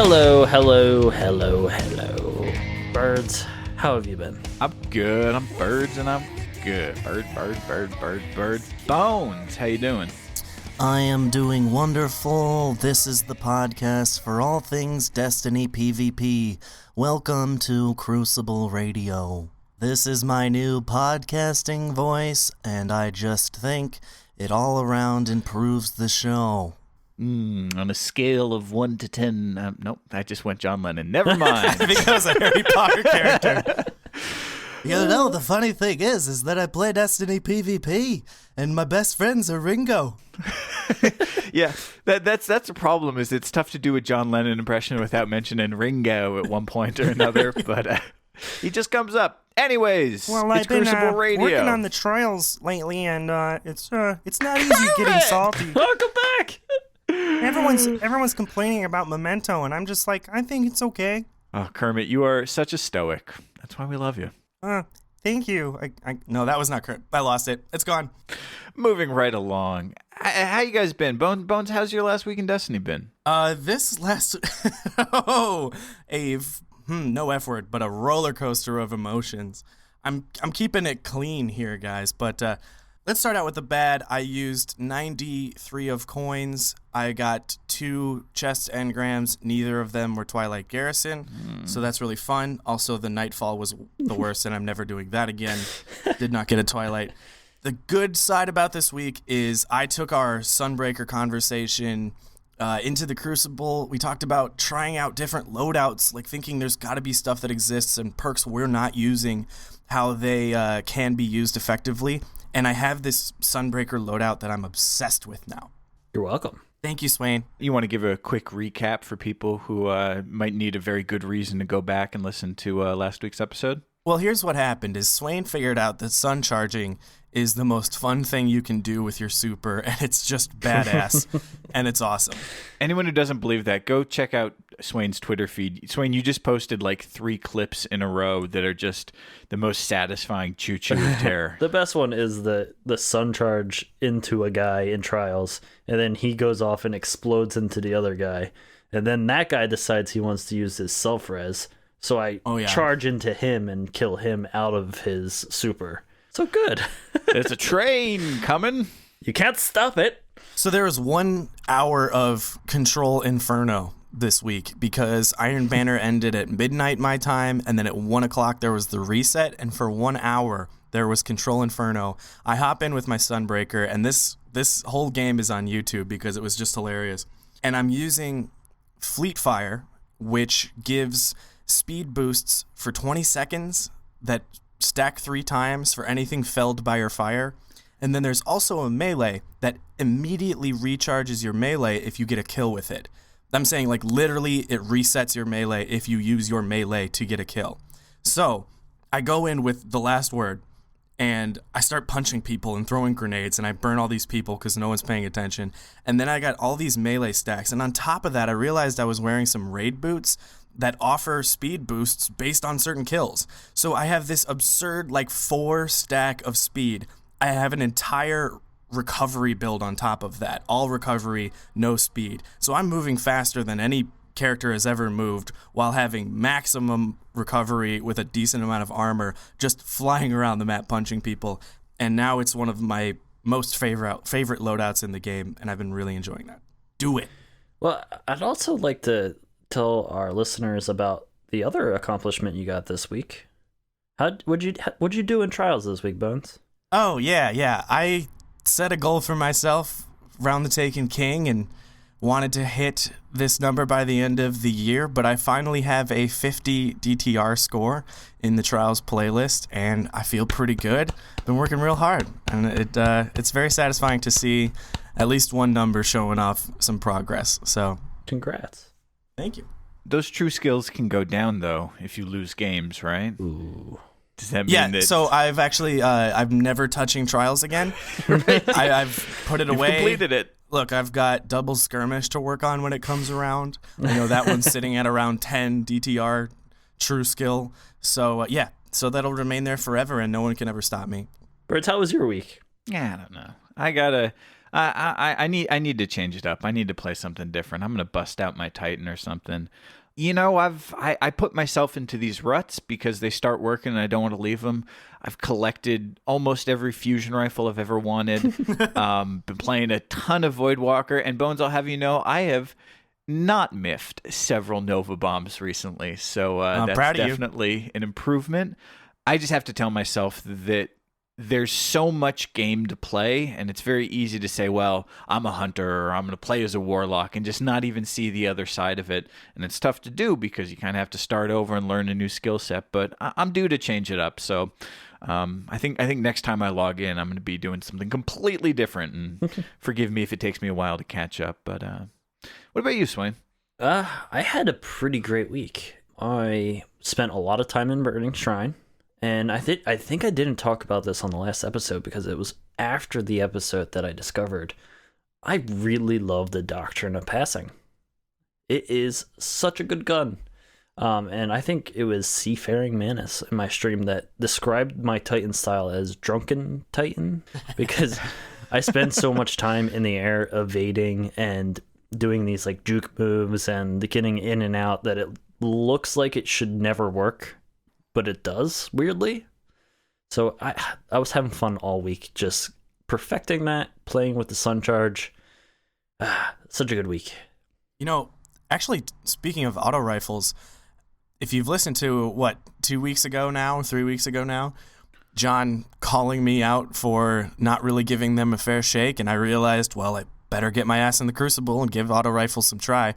Hello, hello, hello, hello. Birds, how have you been? I'm good. I'm birds and I'm good. Bird. Bones, how you doing? I am doing wonderful. This is the podcast for all things Destiny PvP. Welcome to Crucible Radio. This is my new podcasting voice, and I just think it all around improves the show. On a scale of 1 to 10, nope, that just went John Lennon. Never mind. I think I was a Harry Potter character. You know, the funny thing is that I play Destiny PvP, and my best friends are Ringo. Yeah, that's a problem. Is it's tough to do a John Lennon impression without mentioning Ringo at one point or another, but he just comes up. Anyways, well, it's I've been Crucible Radio. working on the trials lately, and it's not easy getting salty. Welcome back! Everyone's complaining about Momento, and I'm just like, I think it's okay. Oh, Kermit, you are such a stoic. That's why we love you. Thank you. No, that was not correct. I lost it. It's gone. Moving right along. How you guys been? Bones, how's your last week in Destiny been? This last... no F word, but a roller coaster of emotions. I'm keeping it clean here, guys, but let's start out with the bad. I used 93 of coins. I got 2 chest engrams. Neither of them were Twilight Garrison, so that's really fun. Also, the Nightfall was the worst, and I'm never doing that again. Did not get a Twilight. The good side about this week is I took our Sunbreaker conversation into the Crucible. We talked about trying out different loadouts, like thinking there's got to be stuff that exists and perks we're not using, how they can be used effectively. And I have this Sunbreaker loadout that I'm obsessed with now. You're welcome. Thank you, Swain. You want to give a quick recap for people who might need a very good reason to go back and listen to last week's episode? Well, here's what happened is Swain figured out that sun charging is the most fun thing you can do with your super, and it's just badass, and it's awesome. Anyone who doesn't believe that, go check out Swain's Twitter feed. Swain, you just posted like 3 clips in a row that are just the most satisfying choo-choo of terror. The best one is the sun charge into a guy in trials, and then he goes off and explodes into the other guy, and then that guy decides he wants to use his self-res, so I charge into him and kill him out of his super. So good. There's a train coming. You can't stop it. So there was 1 hour of Control Inferno this week because Iron Banner ended at midnight my time, and then at 1 o'clock there was the reset, and for 1 hour there was Control Inferno. I hop in with my Sunbreaker, and this whole game is on YouTube because it was just hilarious. And I'm using Fleet Fire, which gives speed boosts for 20 seconds that stack 3 times for anything felled by your fire. And then there's also a melee that immediately recharges your melee if you get a kill with it. I'm saying, like, literally it resets your melee if you use your melee to get a kill. So I go in with the last word, and I start punching people and throwing grenades, and I burn all these people because no one's paying attention. And then I got all these melee stacks. And on top of that, I realized I was wearing some raid boots that offer speed boosts based on certain kills. So I have this absurd, like, 4 stack of speed. I have an entire recovery build on top of that. All recovery, no speed. So I'm moving faster than any character has ever moved while having maximum recovery with a decent amount of armor, just flying around the map punching people. And now it's one of my most favorite loadouts in the game, and I've been really enjoying that. Do it. Well, I'd also like to tell our listeners about the other accomplishment you got this week. What'd you do in trials this week, Bones? Oh, yeah. I set a goal for myself, Round the Taken King, and wanted to hit this number by the end of the year, but I finally have a 50 DTR score in the Trials playlist, and I feel pretty good. Been working real hard, and it's very satisfying to see at least one number showing off some progress. So, congrats. Thank you. Those true skills can go down, though, if you lose games, right? Ooh. Does that mean that... So I've actually, I'm never touching Trials again. I've put it away. You've completed it. Look, I've got double skirmish to work on when it comes around. I know that one's sitting at around 10 DTR true skill. So, so that'll remain there forever, and no one can ever stop me. Birds, how was your week? Yeah, I don't know. I got I need to change it up. I need to play something different. I'm gonna bust out my Titan or something. You know, I put myself into these ruts because they start working and I don't want to leave them. I've collected almost every fusion rifle I've ever wanted. Been playing a ton of Voidwalker, and Bones, I'll have you know, I have not miffed several Nova bombs recently, so that's definitely an improvement. I just have to tell myself that there's so much game to play, and it's very easy to say, well, I'm a hunter, or I'm going to play as a warlock, and just not even see the other side of it. And it's tough to do because you kind of have to start over and learn a new skill set, but I'm due to change it up. So I think next time I log in, I'm going to be doing something completely different, and forgive me if it takes me a while to catch up. But what about you, Swain? I had a pretty great week. I spent a lot of time in Burning Shrine. And I think I didn't talk about this on the last episode because it was after the episode that I discovered I really love the Doctrine of Passing. It is such a good gun. And I think it was Seafaring Manus in my stream that described my Titan style as Drunken Titan because I spend so much time in the air evading and doing these like juke moves and getting in and out that it looks like it should never work. But it does, weirdly. So I was having fun all week, just perfecting that, playing with the Sun Charge. Such a good week. You know, actually, speaking of auto rifles, if you've listened to, 3 weeks ago now, John calling me out for not really giving them a fair shake, and I realized, well, I better get my ass in the Crucible and give auto rifles some try.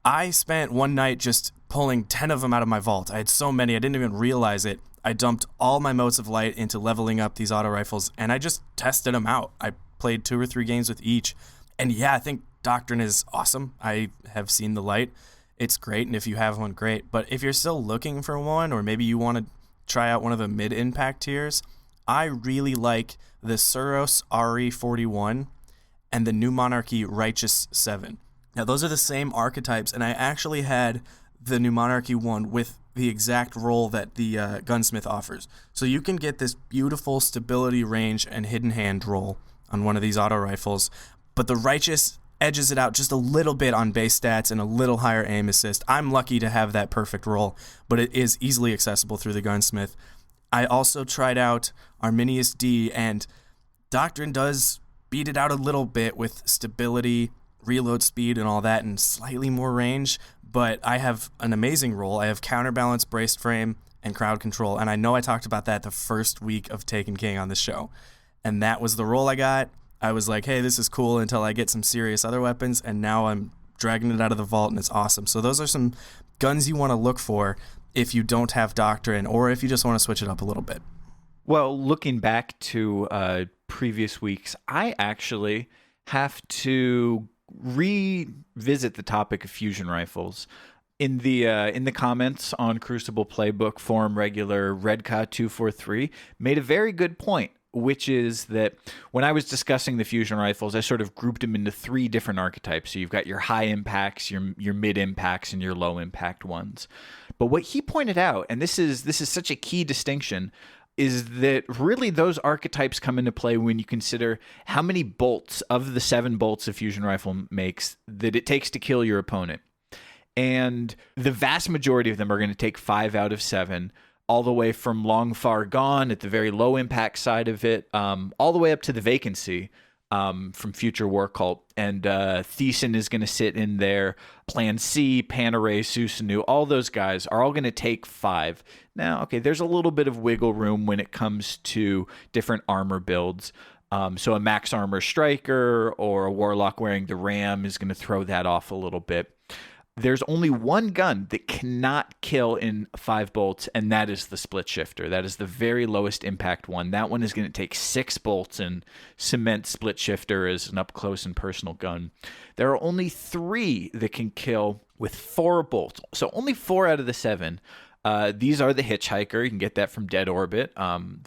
I spent one night just pulling 10 of them out of my vault. I had so many, I didn't even realize it. I dumped all my motes of light into leveling up these auto rifles, and I just tested them out. I played 2 or 3 games with each, and yeah, I think Doctrine is awesome. I have seen the light. It's great, and if you have one, great. But if you're still looking for one, or maybe you want to try out one of the mid-impact tiers, I really like the Suros RE41 and the New Monarchy Righteous 7. Now, those are the same archetypes, and I actually had the New Monarchy one with the exact roll that the Gunsmith offers. So you can get this beautiful stability range and hidden hand roll on one of these auto rifles, but the Righteous edges it out just a little bit on base stats and a little higher aim assist. I'm lucky to have that perfect roll, but it is easily accessible through the Gunsmith. I also tried out Arminius D, and Doctrine does beat it out a little bit with stability, reload speed, and all that, and slightly more range, but I have an amazing roll. I have counterbalance, braced frame, and crowd control, and I know I talked about that the first week of Taken King on the show, and that was the roll I got. I was like, hey, this is cool until I get some serious other weapons, and now I'm dragging it out of the vault, and it's awesome. So those are some guns you want to look for if you don't have Doctrine, or if you just want to switch it up a little bit. Well, looking back to previous weeks, I actually have to revisit the topic of fusion rifles. In the comments on Crucible Playbook forum regular Redka243 made a very good point, which is that when I was discussing the fusion rifles, I sort of grouped them into 3 different archetypes. So you've got your high impacts, your mid impacts, and your low impact ones. But what he pointed out, and this is such a key distinction, is that really those archetypes come into play when you consider how many bolts of the 7 bolts a fusion rifle makes that it takes to kill your opponent. And the vast majority of them are going to take 5 out of 7, all the way from Long Far Gone at the very low impact side of it, all the way up to the Vacancy from Future War Cult. And Thiessen is going to sit in there. Plan C, Panaray, Susanu, all those guys are all going to take 5. Now, okay, there's a little bit of wiggle room when it comes to different armor builds. So a max armor striker or a warlock wearing the ram is going to throw that off a little bit. There's only one gun that cannot kill in 5 bolts, and that is the split shifter. That is the very lowest impact one. That one is going to take 6 bolts and cement split shifter as an up close and personal gun. There are only 3 that can kill with 4 bolts. So only 4 out of the 7. These are the Hitchhiker. You can get that from Dead Orbit.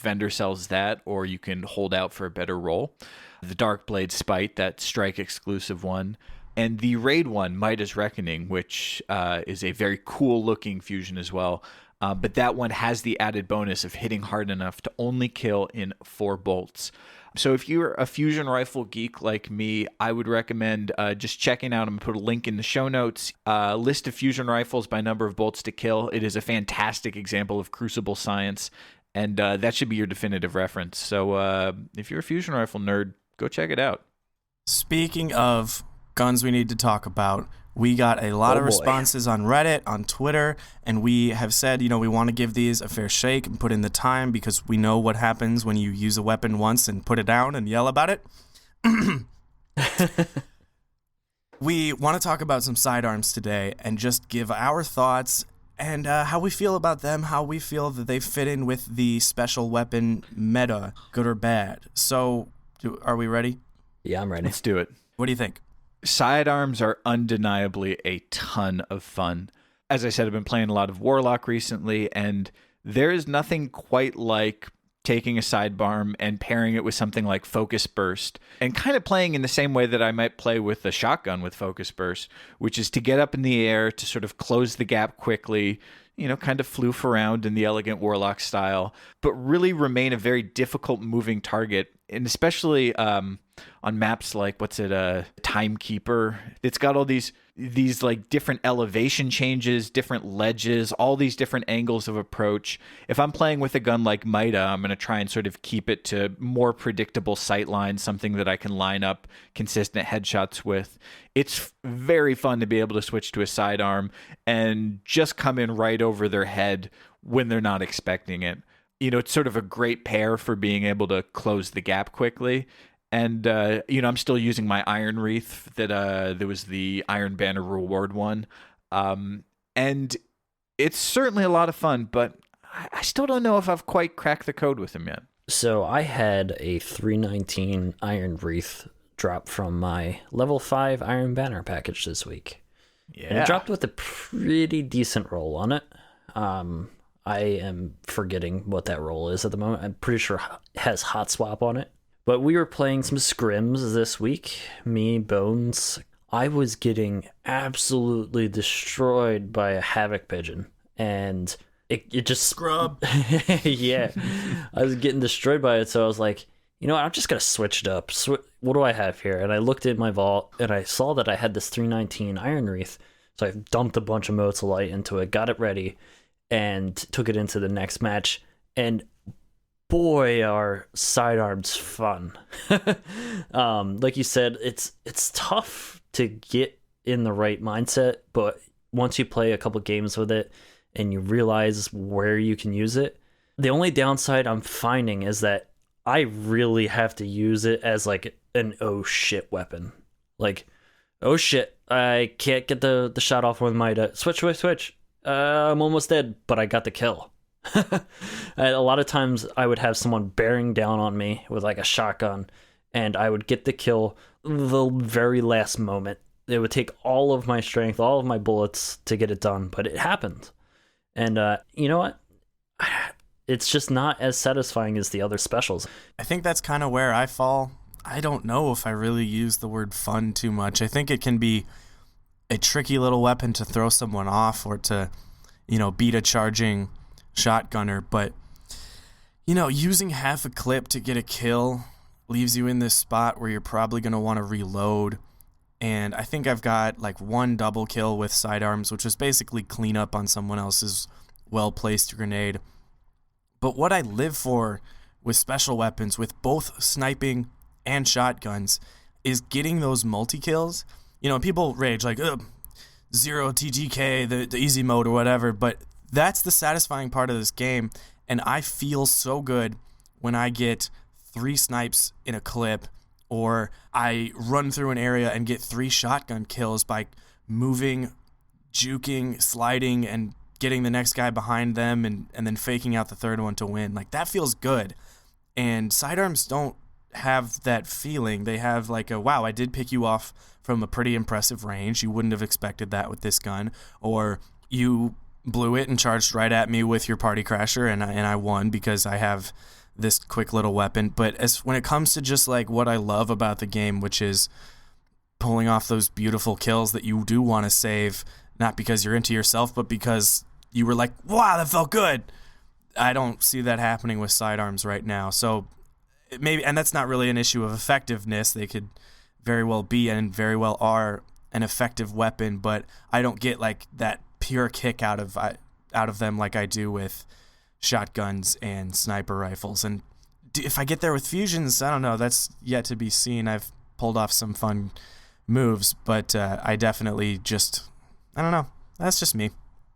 Vendor sells that, or you can hold out for a better roll. The Darkblade Spite, that strike exclusive one. And the raid one, Midas Reckoning, which is a very cool looking fusion as well. but that one has the added bonus of hitting hard enough to only kill in 4 bolts. So if you're a fusion rifle geek like me, I would recommend just checking out. I'm going to put a link in the show notes. List of fusion rifles by number of bolts to kill. It is a fantastic example of Crucible science, and that should be your definitive reference. So if you're a fusion rifle nerd, go check it out. Speaking of guns we need to talk about, we got a lot of responses on Reddit, on Twitter, and we have said, we want to give these a fair shake and put in the time because we know what happens when you use a weapon once and put it down and yell about it. We want to talk about some sidearms today and just give our thoughts and how we feel about them, how we feel that they fit in with the special weapon meta, good or bad. So, are we ready? Yeah, I'm ready. Let's do it. What do you think? Sidearms are undeniably a ton of fun. As I said, I've been playing a lot of Warlock recently, and there is nothing quite like taking a sidearm and pairing it with something like Focus Burst, and kind of playing in the same way that I might play with a shotgun with Focus Burst, which is to get up in the air to sort of close the gap quickly, kind of floof around in the elegant Warlock style, but really remain a very difficult moving target, and especially on maps like Timekeeper. It's got all these like different elevation changes, different ledges, all these different angles of approach. If I'm playing with a gun like Mida, I'm going to try and sort of keep it to more predictable sight lines, something that I can line up consistent headshots with. It's very fun to be able to switch to a sidearm and just come in right over their head when they're not expecting it. It's sort of a great pair for being able to close the gap quickly. And, I'm still using my Iron Wreath that there was the Iron Banner reward one. And it's certainly a lot of fun, but I still don't know if I've quite cracked the code with him yet. So I had a 319 Iron Wreath drop from my level 5 Iron Banner package this week. Yeah. And it dropped with a pretty decent roll on it. I am forgetting what that roll is at the moment. I'm pretty sure it has Hot Swap on it. But we were playing some scrims this week, me, Bones. I was getting absolutely destroyed by a Havoc Pigeon, and it just... Scrub. Yeah, I was getting destroyed by it, so I was like, I'm just going to switch it up. What do I have here? And I looked in my vault, and I saw that I had this 319 Iron Wreath, so I dumped a bunch of Motes of Light into it, got it ready, and took it into the next match, and... boy, are sidearms fun. Like you said, it's tough to get in the right mindset, but once you play a couple games with it and you realize where you can use it, the only downside I'm finding is that I really have to use it as like an oh shit weapon. Like, oh shit, I can't get the shot off with my switch. I'm almost dead, but I got the kill. A lot of times I would have someone bearing down on me with like a shotgun, and I would get the kill the very last moment. It would take all of my strength, all of my bullets to get it done, but it happened. And you know what? It's just not as satisfying as the other specials. I think that's kind of where I fall. I don't know if I really use the word fun too much. I think it can be a tricky little weapon to throw someone off or to, beat a charging shotgunner, but using half a clip to get a kill leaves you in this spot where you're probably going to want to reload. And I think I've got like one double kill with sidearms, which is basically clean up on someone else's well-placed grenade. But what I live for with special weapons, with both sniping and shotguns, is getting those multi-kills. People rage like, zero TGK, the easy mode or whatever, but that's the satisfying part of this game, and I feel so good when I get 3 snipes in a clip, or I run through an area and get 3 shotgun kills by moving, juking, sliding, and getting the next guy behind them, and then faking out the third one to win. Like, that feels good, and sidearms don't have that feeling. They have like a, wow, I did pick you off from a pretty impressive range. You wouldn't have expected that with this gun, or you blew it and charged right at me with your party crasher, and I won because I have this quick little weapon. But when it comes to just like what I love about the game, which is pulling off those beautiful kills that you do want to save, not because you're into yourself, but because you were like, wow, that felt good. I don't see that happening with sidearms right now. So maybe, and that's not really an issue of effectiveness. They could very well be and very well are an effective weapon, but I don't get like that pure kick out of them like I do with shotguns and sniper rifles. And if I get there with fusions, I don't know. That's yet to be seen. I've pulled off some fun moves, but I definitely I don't know. That's just me.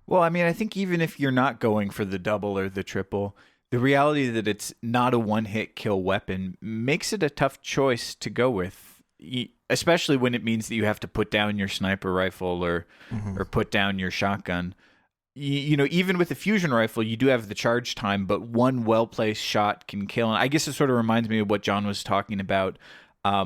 Well, I mean, I think even if you're not going for the double or the triple, the reality that it's not a one-hit kill weapon makes it a tough choice to go with, especially when it means that you have to put down your sniper rifle or put down your shotgun. You know, even with a fusion rifle, you do have the charge time, but one well-placed shot can kill. And I guess it sort of reminds me of what John was talking about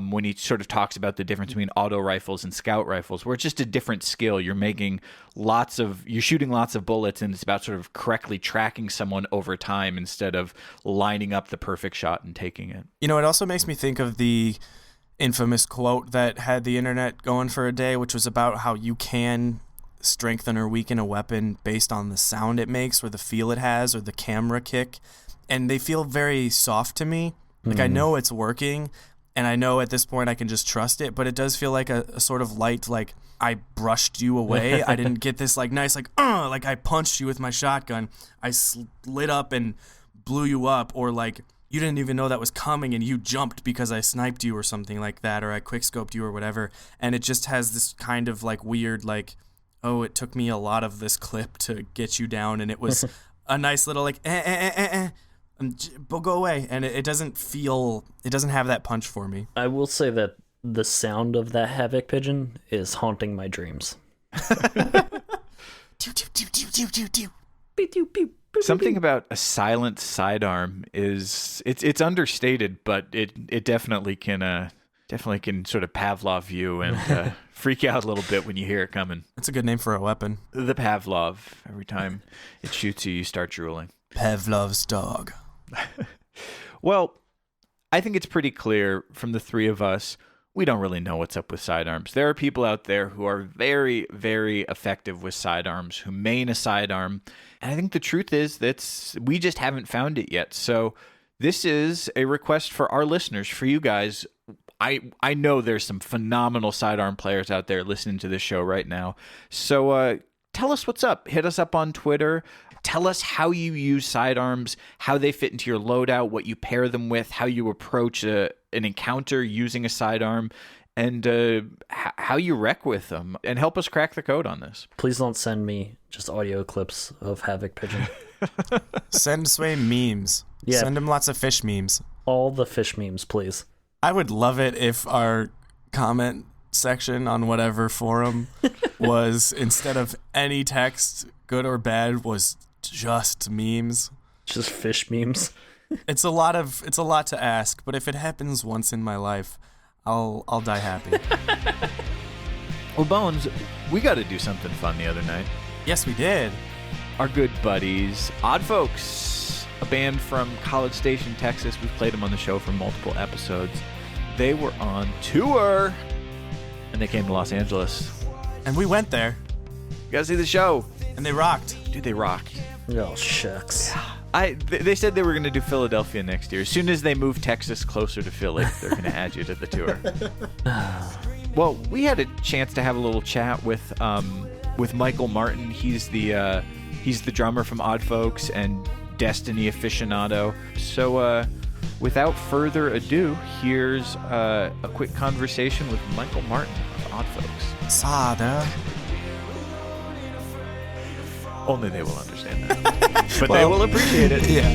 when he sort of talks about the difference between auto rifles and scout rifles, where it's just a different skill. You're shooting lots of bullets, and it's about sort of correctly tracking someone over time instead of lining up the perfect shot and taking it. You know, it also makes me think of the infamous quote that had the internet going for a day, which was about how you can strengthen or weaken a weapon based on the sound it makes or the feel it has or the camera kick. And they feel very soft to me. Like, I know it's working, and I know at this point I can just trust it, but it does feel like a sort of light, like I brushed you away. I didn't get this like nice, like I punched you with my shotgun. I lit up and blew you up, or like you didn't even know that was coming and you jumped because I sniped you or something like that, or I quickscoped you or whatever. And it just has this kind of like weird, like, oh, it took me a lot of this clip to get you down, and it was a nice little like go away, and it doesn't have that punch for me. I will say that the sound of that Havoc pigeon is haunting my dreams. Something about a silent sidearm is it's understated, but it definitely can sort of Pavlov you and freak out a little bit when you hear it coming. That's a good name for a weapon. The Pavlov. Every time it shoots you, you start drooling. Pavlov's dog. Well, I think it's pretty clear from the three of us, we don't really know what's up with sidearms. There are people out there who are very, very effective with sidearms, who main a sidearm. And I think the truth is that we just haven't found it yet. So this is a request for our listeners, for you guys. I know there's some phenomenal sidearm players out there listening to this show right now. So tell us what's up. Hit us up on Twitter. Tell us how you use sidearms, how they fit into your loadout, what you pair them with, how you approach an encounter using a sidearm, and how you wreck with them. And help us crack the code on this. Please don't send me just audio clips of Havoc Pigeon. Send Sway memes. Yeah. Send him lots of fish memes. All the fish memes, please. I would love it if our comment section on whatever forum was, instead of any text, good or bad, was just memes. Just fish memes. It's a lot to ask, but if it happens once in my life, I'll die happy. Well, Bones, we got to do something fun the other night. Yes, we did. Our good buddies, Odd Folks, a band from College Station, Texas. We've played them on the show for multiple episodes. They were on tour, and they came to Los Angeles. And we went there. You gotta see the show. And they rocked. Dude, they rock. Oh, shucks. They said they were going to do Philadelphia next year. As soon as they move Texas closer to Philly, they're going to add you to the tour. Well, we had a chance to have a little chat with Michael Martin. He's the drummer from Odd Folks and Destiny aficionado. So without further ado, here's a quick conversation with Michael Martin of Odd Folks. Sada. Only they will understand that. But they will appreciate it. Yeah.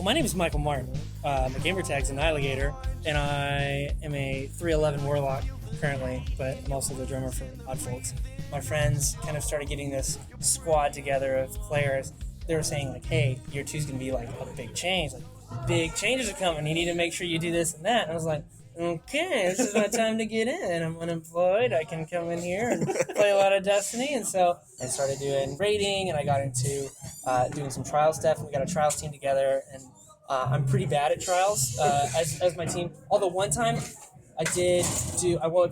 My name is Michael Martin. My gamer tag's Annihilator, and I am a 311 Warlock currently, but I'm also the drummer for Odd Folks. My friends kind of started getting this squad together of players. They were saying, like, hey, year 2 is going to be like a big change. Like, big changes are coming. You need to make sure you do this and that. And I was like, okay, this is my time to get in. I'm unemployed. I can come in here and play a lot of Destiny. And so I started doing raiding, and I got into doing some trial stuff. And we got a trials team together, and I'm pretty bad at trials as my team. Although one time I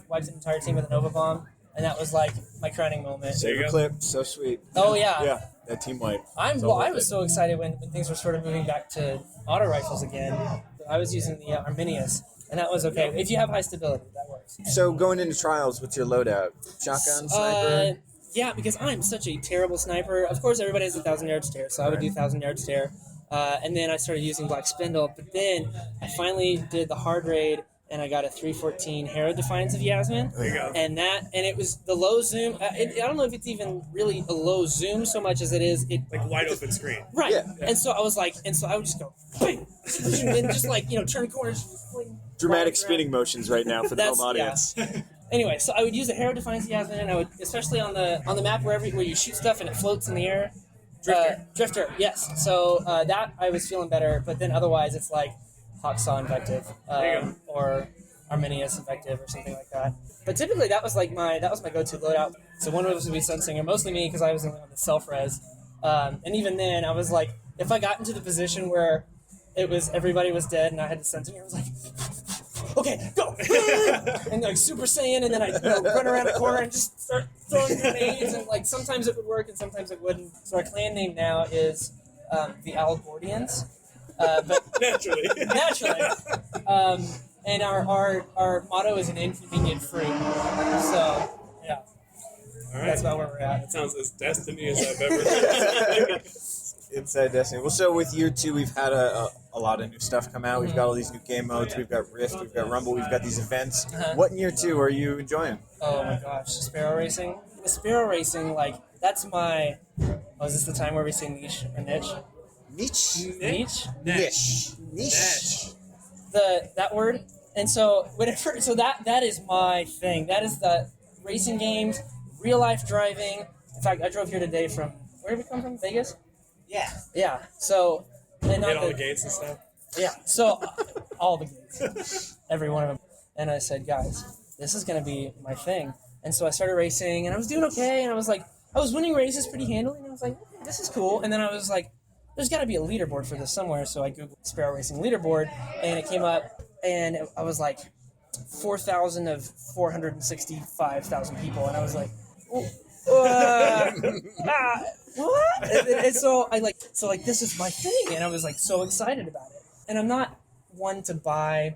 wiped an entire team with a Nova Bomb, and that was like my crowning moment. Save a clip. So sweet. Oh, yeah. Yeah, that team wipe. I was so excited when things were sort of moving back to auto rifles again. I was using the Arminius, and that was okay. If you have high stability, that works. So going into trials, what's your loadout? Shotgun, sniper? Yeah, because I'm such a terrible sniper. Of course, everybody has a 1,000-yard stare, so I would do 1,000-yard stare. And then I started using Black Spindle, but then I finally did the hard raid, and I got a 314 Hero Defiance of Yasmin. There you go. And it was the low zoom. I don't know if it's even really a low zoom so much as it is. Like wide open screen. Right. Yeah. And so I would just go, bang, and just like, turn corners. Dramatic spinning motions right now for the home audience. Yeah. Anyway, so I would use a Hero Defiance of Yasmin, and I would, especially on the map where you shoot stuff and it floats in the air. Drifter, yes. So that I was feeling better, but then otherwise it's like Hawksaw Invective or Arminius Invective or something like that. But typically that was my go-to loadout. So one of us would be Sunsinger, mostly me because I was on the self-res. And even then I was like, if I got into the position where everybody was dead and I had the Sunsinger, I was like, okay, go! And like Super Saiyan, and then I'd run around the corner and just start throwing grenades, and like sometimes it would work and sometimes it wouldn't. So our clan name now is the Algordians. But naturally. And our motto is an inconvenient fruit. So yeah. All right. That's about where we're at. That sounds as Destiny as I've ever heard. Inside Destiny. Well, so with year 2, we've had a lot of new stuff come out. We've got all these new game modes. We've got Rift. We've got Rumble. We've got these events. What in year 2 are you enjoying? Oh my gosh, Sparrow racing. The Sparrow racing, like that's my. Oh, is this the time where we say niche or niche? Niche. Niche. That word. And so that is my thing. That is the racing games, real life driving. In fact, I drove here today from where did we come from? Vegas. Yeah. So and Hit all the gates and stuff. Yeah. So all the gates, every one of them. And I said, guys, this is gonna be my thing. And so I started racing, and I was doing okay, and I was winning races pretty handily, and I was like, okay, this is cool. And then I was like, there's got to be a leaderboard for this somewhere. So I googled Sparrow Racing leaderboard, and it came up, and I was like 4,000 of 465,000 people, and I was like, what? And so this is my thing, and I was like so excited about it. And I'm not one to buy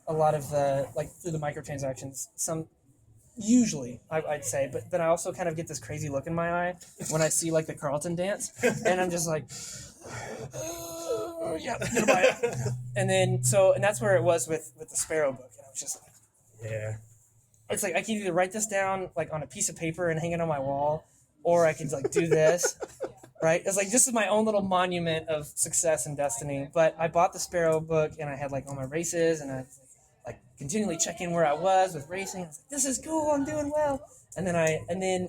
a lot of the through the microtransactions. Usually, I'd say, but then I also kind of get this crazy look in my eye when I see the Carlton dance, and I'm just like, yeah, I'm gonna buy it. And then and that's where it was with the Sparrow book, and I was just like, yeah, it's like I can either write this down on a piece of paper and hang it on my wall, or I could do this, right? It's like this is my own little monument of success in Destiny. But I bought the Sparrow book, and I had all my races, and I continually checking where I was with racing. I was like, this is cool, I'm doing well. And then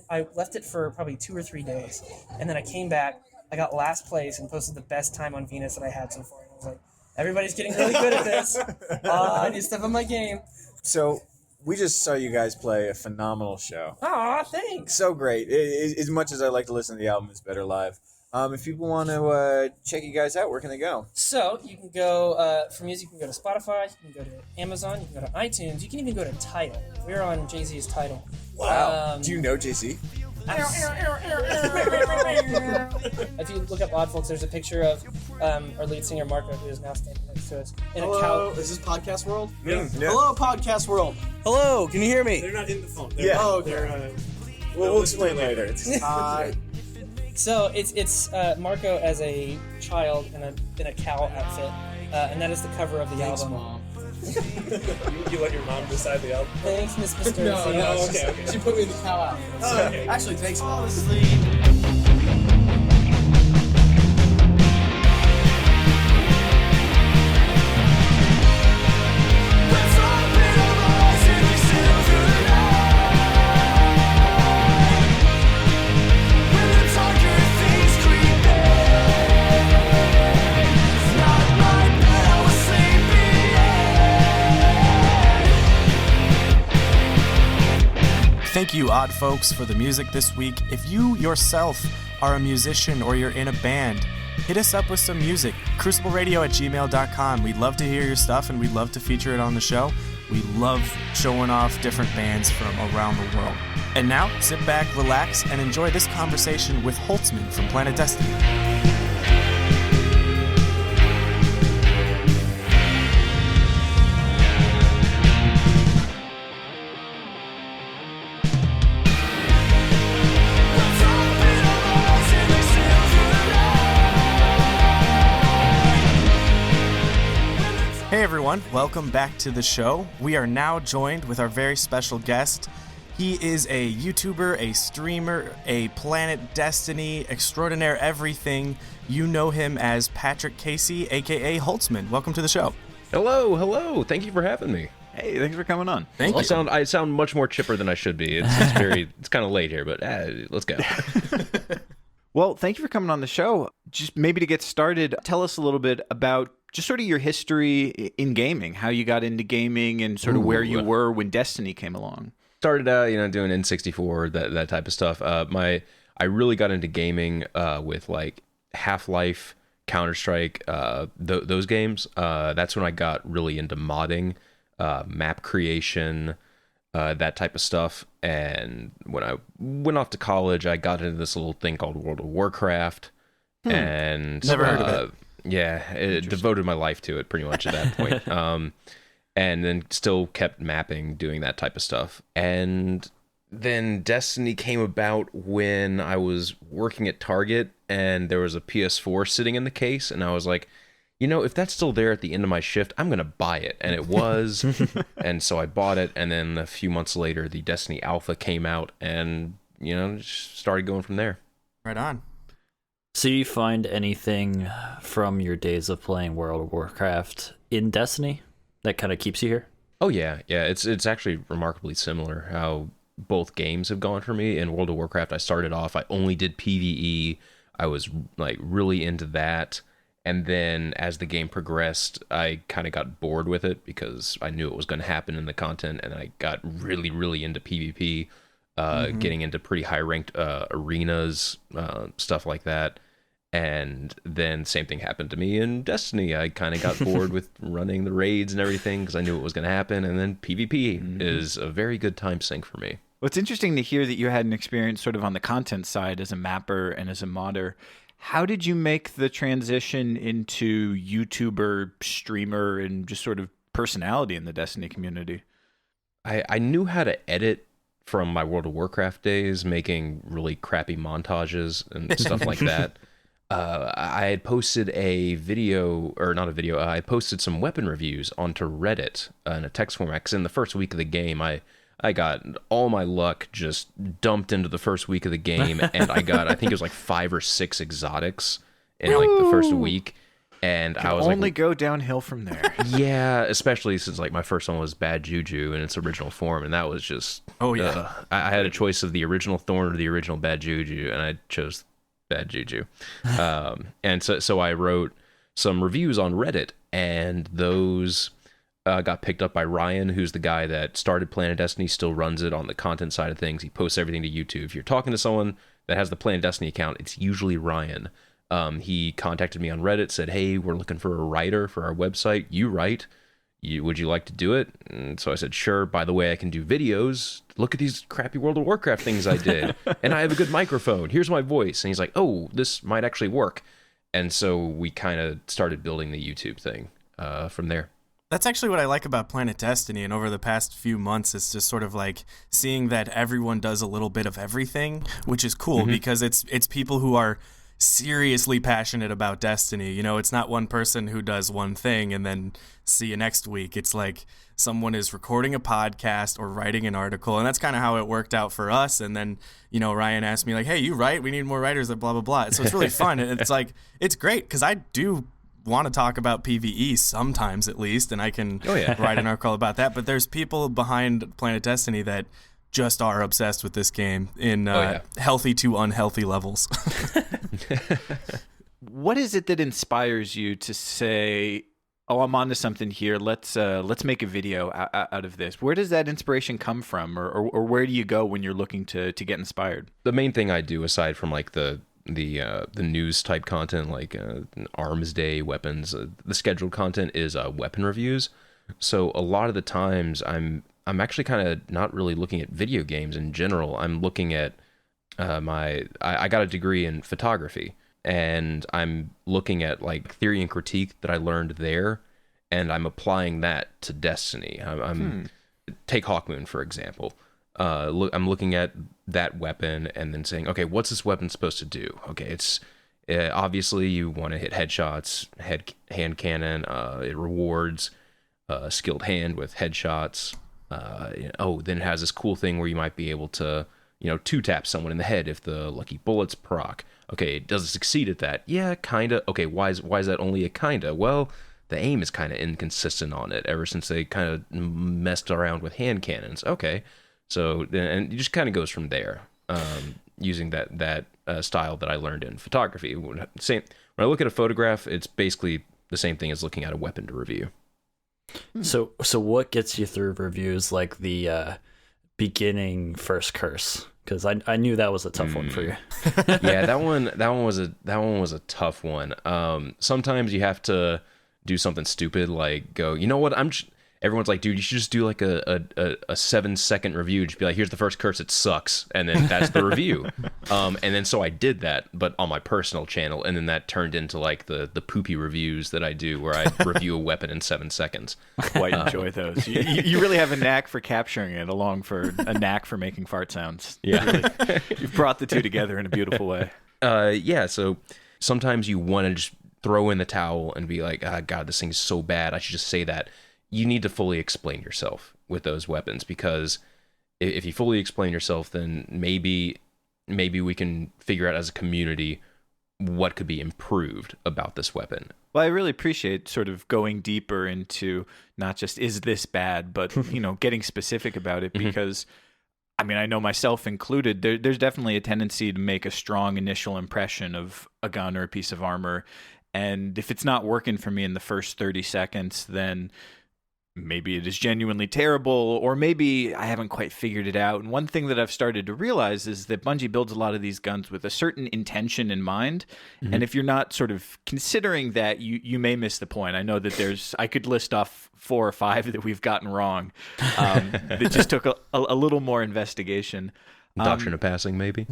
I left it for probably 2 or 3 days. And then I came back, I got last place and posted the best time on Venus that I had so far. And I was like, everybody's getting really good at this. I need to step up my game. So we just saw you guys play a phenomenal show. Aw, thanks. So great. As much as I like to listen to the album, it's better live. If people want to check you guys out, where can they go? So you can go, for music, you can go to Spotify, you can go to Amazon, you can go to iTunes, you can even go to Tidal. We're on Jay-Z's Tidal. Wow. Do you know Jay-Z? If you look up Odd Folks, there's a picture of our lead singer, Marco, who is now standing next to us. In Hello, a is this Podcast World? Yeah. Hello, Podcast World. Hello, can you hear me? They're not in the phone. Yeah. Oh, okay. They're, We'll explain later. So it's Marco as a child in a cow outfit, and that is the cover of the Thanks, album. Mom. you let your mom decide the album? Thanks, Miss Mr. No, okay. She put me in the cow outfit. Oh, okay. Actually, thanks, Mom. Not my best. Thank you, Odd Folks, for the music this week. If you yourself are a musician or you're in a band, hit us up with some music. crucibleradio@gmail.com. We'd love to hear your stuff, and we'd love to feature it on the show. We love showing off different bands from around the world. And now, sit back, relax, and enjoy this conversation with Holtzman from PlanetDestiny. Hey everyone, welcome back to the show. We are now joined with our very special guest. He is a YouTuber, a streamer, a PlanetDestiny extraordinaire everything. You know him as Patrick Casey, aka Holtzman. Welcome to the show. Hello. Thank you for having me. Hey, thanks for coming on. Thank you. I sound much more chipper than I should be. It's kind of late here, but let's go. Well, thank you for coming on the show. Just maybe to get started, tell us a little bit about just sort of your history in gaming, how you got into gaming and sort of where you were when Destiny came along. Started out, doing N64, that type of stuff. I really got into gaming with like Half-Life, Counter-Strike, those games. That's when I got really into modding, map creation, that type of stuff. And when I went off to college, I got into this little thing called World of Warcraft. And Never heard of it. Yeah, it devoted my life to it pretty much at that point. And then still kept mapping, doing that type of stuff. And then Destiny came about when I was working at Target and there was a PS4 sitting in the case. And I was like, if that's still there at the end of my shift, I'm going to buy it. And it was. And so I bought it. And then a few months later, the Destiny Alpha came out and, just started going from there. Right on. So you find anything from your days of playing World of Warcraft in Destiny that kind of keeps you here? Oh yeah. It's actually remarkably similar how both games have gone for me. In World of Warcraft, I started off, I only did PvE. I was like really into that. And then as the game progressed, I kind of got bored with it because I knew it was going to happen in the content. And I got really, really into PvP, getting into pretty high ranked arenas, stuff like that. And then same thing happened to me in Destiny. I kind of got bored with running the raids and everything because I knew it was going to happen. And then PvP is a very good time sink for me. Well, it's interesting to hear that you had an experience sort of on the content side as a mapper and as a modder. How did you make the transition into YouTuber, streamer, and just sort of personality in the Destiny community? I knew how to edit from my World of Warcraft days, making really crappy montages and stuff like that. I had posted I posted some weapon reviews onto Reddit in a text format, because in the first week of the game, I got all my luck just dumped into the first week of the game, and I think it was like 5 or 6 exotics in like the first week, and I was only go downhill from there. Yeah, especially since like my first one was Bad Juju in its original form, and that was just I had a choice of the original Thorn or the original Bad Juju, and I chose Bad Juju. And so I wrote some reviews on Reddit, and those got picked up by Ryan, who's the guy that started PlanetDestiny, still runs it on the content side of things. He posts everything to YouTube. If you're talking to someone that has the PlanetDestiny account, it's usually Ryan. He contacted me on Reddit, said, hey, we're looking for a writer for our website. You write. Would you like to do it? And so I said, sure. By the way, I can do videos. Look at these crappy World of Warcraft things I did. And I have a good microphone. Here's my voice. And he's like, oh, this might actually work. And so we kind of started building the YouTube thing from there. That's actually what I like about PlanetDestiny, and over the past few months, it's just sort of like seeing that everyone does a little bit of everything, which is cool because it's people who are seriously passionate about Destiny. It's not one person who does one thing and then see you next week. It's like someone is recording a podcast or writing an article, and that's kind of how it worked out for us. And then, Ryan asked me like, hey, you write? We need more writers, blah, blah, blah. So it's really fun. And it's like, it's great because I do want to talk about PvE sometimes at least, and I can write an article about that. But there's people behind PlanetDestiny that just are obsessed with this game in healthy to unhealthy levels. What is it that inspires you to say, oh, I'm onto something here. Let's make a video out of this. Where does that inspiration come from, or where do you go when you're looking to get inspired? The main thing I do, aside from like the news type content, like Arms Day weapons, the scheduled content is weapon reviews. So a lot of the times I'm actually kind of not really looking at video games in general. I'm looking at I got a degree in photography, and I'm looking at like theory and critique that I learned there, and I'm applying that to Destiny. Take Hawkmoon, for example. I'm looking at that weapon and then saying, okay, what's this weapon supposed to do? Okay, it's obviously you want to hit headshots, hand cannon. It rewards skilled hand with headshots. Then it has this cool thing where you might be able to, two-tap someone in the head if the lucky bullets proc. Okay, does it succeed at that? Yeah, kinda. Okay, why is that only a kinda? Well, the aim is kind of inconsistent on it ever since they kind of messed around with hand cannons. Okay, so and it just kind of goes from there, using that style that I learned in photography. When I look at a photograph, it's basically the same thing as looking at a weapon to review. So what gets you through reviews like the beginning first curse? Because I knew that was a tough one for you. Yeah, that one was a tough one. Sometimes you have to do something stupid like go, you know what? Everyone's like, dude, you should just do like a 7-second review. Just be like, here's the first curse, it sucks, and then that's the review. And then so I did that, but on my personal channel, and then that turned into like the poopy reviews that I do, where I review a weapon in 7 seconds. Quite enjoy those. You really have a knack for capturing it, along for a knack for making fart sounds. Yeah, really, you've brought the two together in a beautiful way. Yeah. So sometimes you want to just throw in the towel and be like, God, this thing's so bad, I should just say that. You need to fully explain yourself with those weapons, because if you fully explain yourself, then maybe we can figure out as a community what could be improved about this weapon. Well, I really appreciate sort of going deeper into not just is this bad, but getting specific about it, because I mean, I know myself included, there's definitely a tendency to make a strong initial impression of a gun or a piece of armor, and if it's not working for me in the first 30 seconds, then maybe it is genuinely terrible, or maybe I haven't quite figured it out. And one thing that I've started to realize is that Bungie builds a lot of these guns with a certain intention in mind. And if you're not sort of considering that, you may miss the point. I know that I could list off 4 or 5 that we've gotten wrong that just took a little more investigation. Doctrine of passing, maybe.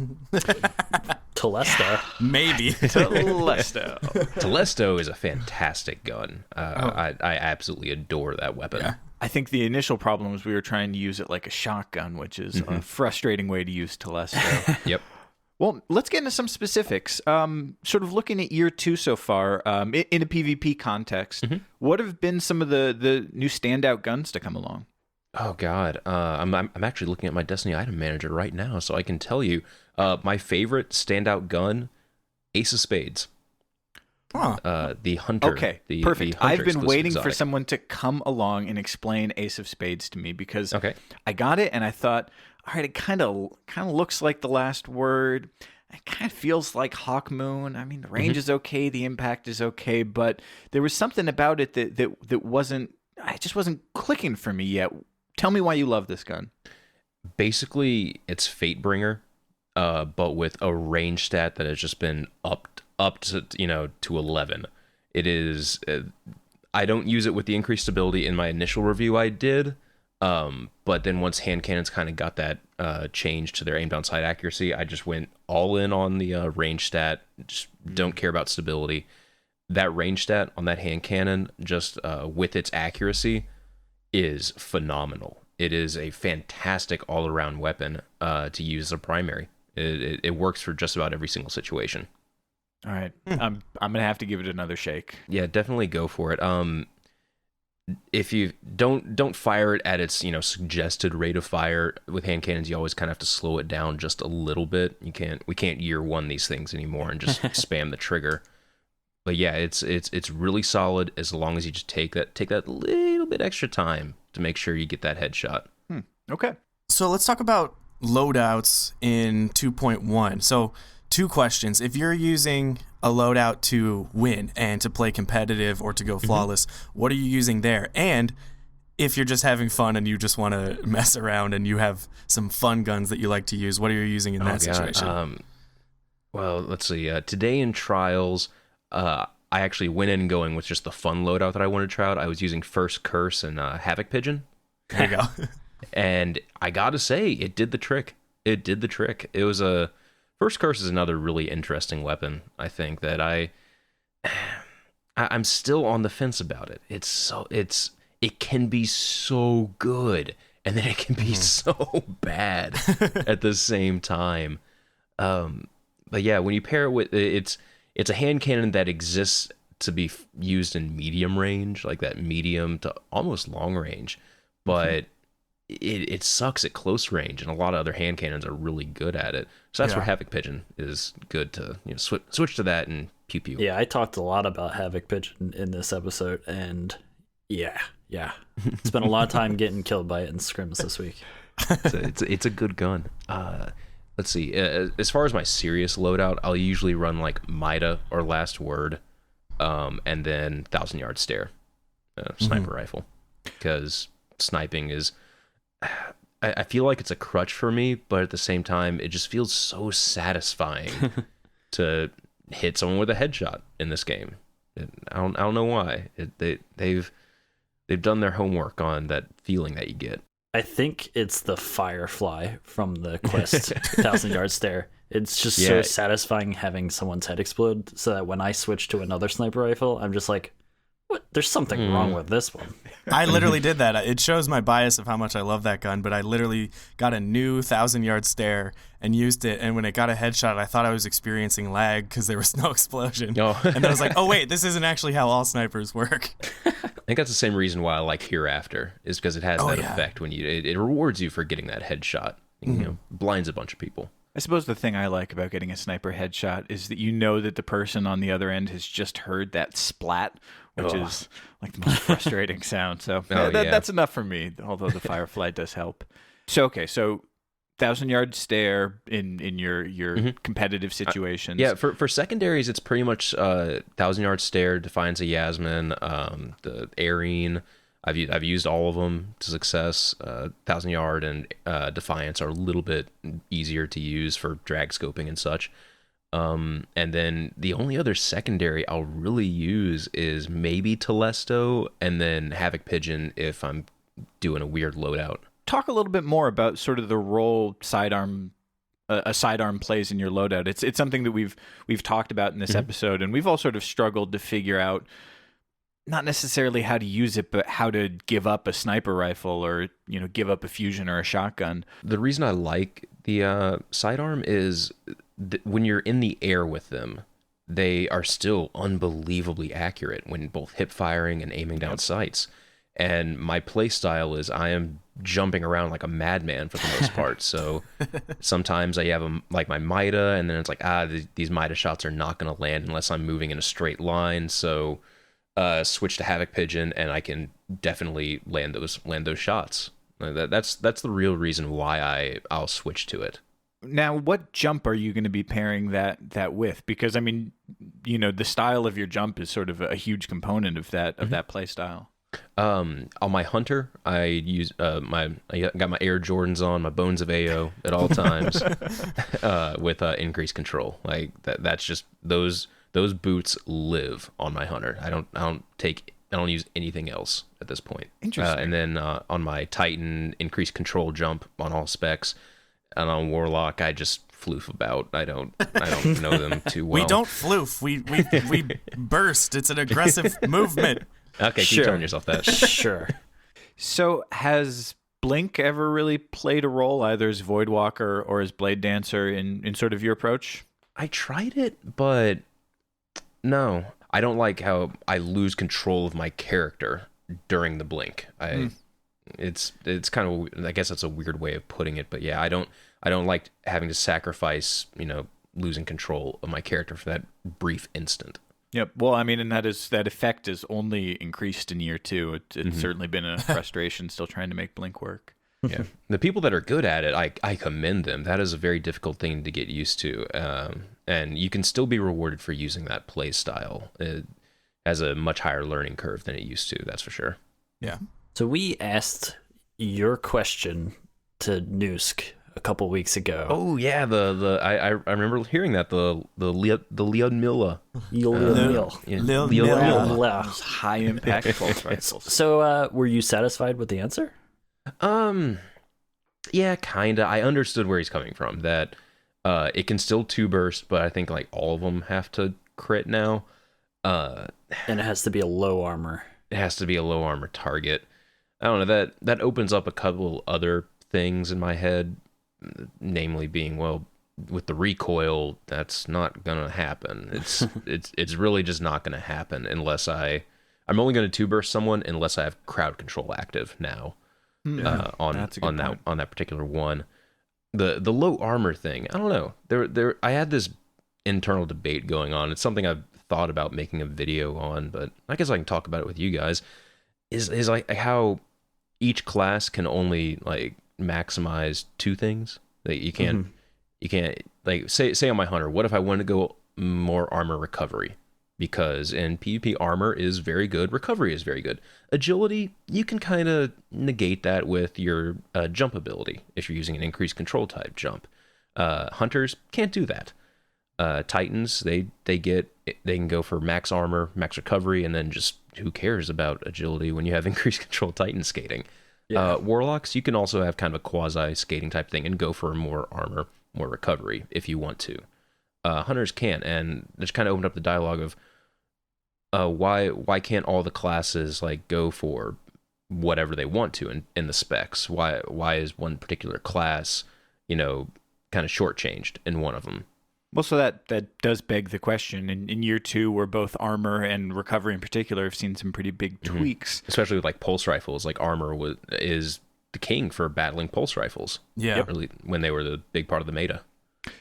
Telesto. Maybe. Telesto. Telesto is a fantastic gun. I absolutely adore that weapon. Yeah. I think the initial problem was we were trying to use it like a shotgun, which is a frustrating way to use Telesto. Yep. Well, let's get into some specifics. Sort of looking at year 2 so far, in a PvP context, what have been some of the new standout guns to come along? Oh God, I'm actually looking at my Destiny item manager right now, so I can tell you, my favorite standout gun, Ace of Spades. The Hunter. Okay, the perfect. The Hunter I've been waiting exotic. for someone to come along and explain Ace of Spades to me, because I got it and I thought, all right, it kind of looks like The Last Word. It kind of feels like Hawkmoon. I mean, the range is okay, the impact is okay, but there was something about it that wasn't. It just wasn't clicking for me yet. Tell me why you love this gun. Basically, it's Fatebringer, but with a range stat that has just been upped to 11. It is. I don't use it with the increased stability in my initial review. I did, but then once hand cannons kind of got that change to their aim down sight accuracy, I just went all in on the range stat. Just don't care about stability. That range stat on that hand cannon, just with its accuracy, is phenomenal. It is a fantastic all-around weapon to use as a primary. It works for just about every single situation. All right, I'm gonna have to give it another shake. Yeah, definitely go for it. If you don't fire it at its suggested rate of fire with hand cannons, you always kind of have to slow it down just a little bit. We can't year one these things anymore and just spam the trigger. But yeah, it's really solid as long as you just take that little bit extra time to make sure you get that headshot. Okay. So let's talk about loadouts in 2.1. So 2 questions. If you're using a loadout to win and to play competitive or to go flawless, what are you using there? And if you're just having fun and you just want to mess around and you have some fun guns that you like to use, what are you using in that situation? Well, let's see. Today in Trials, I actually went in going with just the fun loadout that I wanted to try out. I was using First Curse and Havoc Pigeon. There you go. And I gotta say, it did the trick. It did the trick. It was a... First Curse is another really interesting weapon, I think, that I'm still on the fence about it. It can be so good, and then it can be so bad at the same time. But yeah, when you pair it with it's a hand cannon that exists to be used in medium range, like that medium to almost long range, but it sucks at close range, and a lot of other hand cannons are really good at it. So that's where Havoc Pigeon is good to switch to that and pew pew. Yeah, I talked a lot about Havoc Pigeon in this episode, and yeah, spent a lot of time getting killed by it in scrims this week. It's a good gun. Let's see. As far as my serious loadout, I'll usually run like Mida or Last Word, and then 1,000-yard stare, sniper rifle, because sniping is. I feel like it's a crutch for me, but at the same time, it just feels so satisfying to hit someone with a headshot in this game. I don't know why. They've done their homework on that feeling that you get. I think it's the Firefly from the Quest 1,000-yard stare. It's just so satisfying having someone's head explode, so that when I switch to another sniper rifle, I'm just like, what? There's something wrong with this one. I literally did that. It shows my bias of how much I love that gun, but I literally got a new 1,000-yard stare and used it, and when it got a headshot, I thought I was experiencing lag because there was no explosion. And then I was like, oh wait, this isn't actually how all snipers work. I think that's the same reason why I like Hereafter, is because it has that effect when it rewards you for getting that headshot. You know, blinds a bunch of people. I suppose the thing I like about getting a sniper headshot is that you know that the person on the other end has just heard that splat, which is like the most frustrating sound. So that's enough for me, although the Firefly does help. So 1,000-yard stare in your competitive situations. For secondaries, it's pretty much 1,000-yard stare, Defiance of Yasmin, the Arene. I've used all of them to success. 1,000-yard and Defiance are a little bit easier to use for drag scoping and such. And then the only other secondary I'll really use is maybe Telesto, and then Havoc Pigeon if I'm doing a weird loadout. Talk a little bit more about sort of the role sidearm plays in your loadout. It's something that we've talked about in this episode, and we've all sort of struggled to figure out not necessarily how to use it, but how to give up a sniper rifle or give up a fusion or a shotgun. The reason I like the sidearm is when you're in the air with them, they are still unbelievably accurate when both hip firing and aiming down sights. And my play style is I am jumping around like a madman for the most part. So sometimes I have like my Mida, and then it's like, these Mida shots are not going to land unless I'm moving in a straight line. So switch to Havoc Pigeon, and I can definitely land those shots. That's the real reason why I'll switch to it. Now, what jump are you going to be pairing that with? Because I mean, the style of your jump is sort of a huge component of that play style. On my Hunter, I use I got my Air Jordans on, my Bones of AO at all times, with increased control. Like that's just those boots live on my Hunter. I don't use anything else at this point. Interesting. And then on my Titan, increased control jump on all specs, and on Warlock, I just floof about. I don't know them too well. We don't floof. We burst. It's an aggressive movement. Okay, keep telling yourself that. Sure. So has Blink ever really played a role, either as Voidwalker or as Blade Dancer, in sort of your approach? I tried it, but no. I don't like how I lose control of my character during the Blink. It's kind of, I guess that's a weird way of putting it, but yeah, I don't like having to sacrifice, losing control of my character for that brief instant. Yep. Well, I mean, and that effect is only increased in year 2. It's certainly been a frustration still trying to make Blink work. Yeah, the people that are good at it, I commend them. That is a very difficult thing to get used to, and you can still be rewarded for using that play style. It has a much higher learning curve than it used to. That's for sure. Yeah. So we asked your question to Noosk a couple weeks ago. Oh yeah, I remember hearing that the Leon Milla. High impact pulse rifles. So were you satisfied with the answer? Yeah, kinda. I understood where he's coming from. That it can still 2 burst, but I think like all of them have to crit now. And it has to be a low armor. It has to be a low armor target. I don't know, that opens up a couple other things in my head, namely being, well, with the recoil, that's not gonna happen. It's really just not gonna happen unless I'm only gonna 2 burst someone unless I have crowd control active now. On that particular one. The low armor thing, I don't know. I had this internal debate going on. It's something I've thought about making a video on, but I guess I can talk about it with you guys. Is like how each class can only like maximize 2 things. Like you can't like say on my hunter, what if I want to go more armor recovery? Because in PvP, armor is very good, recovery is very good. Agility, you can kind of negate that with your jump ability if you're using an increased control type jump. Hunters can't do that. Titans, they can go for max armor, max recovery, and then just who cares about agility when you have increased control Titan skating. Yeah. Warlocks, you can also have kind of a quasi skating type thing and go for more armor, more recovery if you want to. Hunters can't, and just kind of opened up the dialogue of why can't all the classes like go for whatever they want to in the specs? Why is one particular class, kind of shortchanged in one of them? Well, so that does beg the question. In year 2, where both armor and recovery in particular have seen some pretty big tweaks, especially with like pulse rifles. Like armor is the king for battling pulse rifles. Yeah, really, when they were the big part of the meta.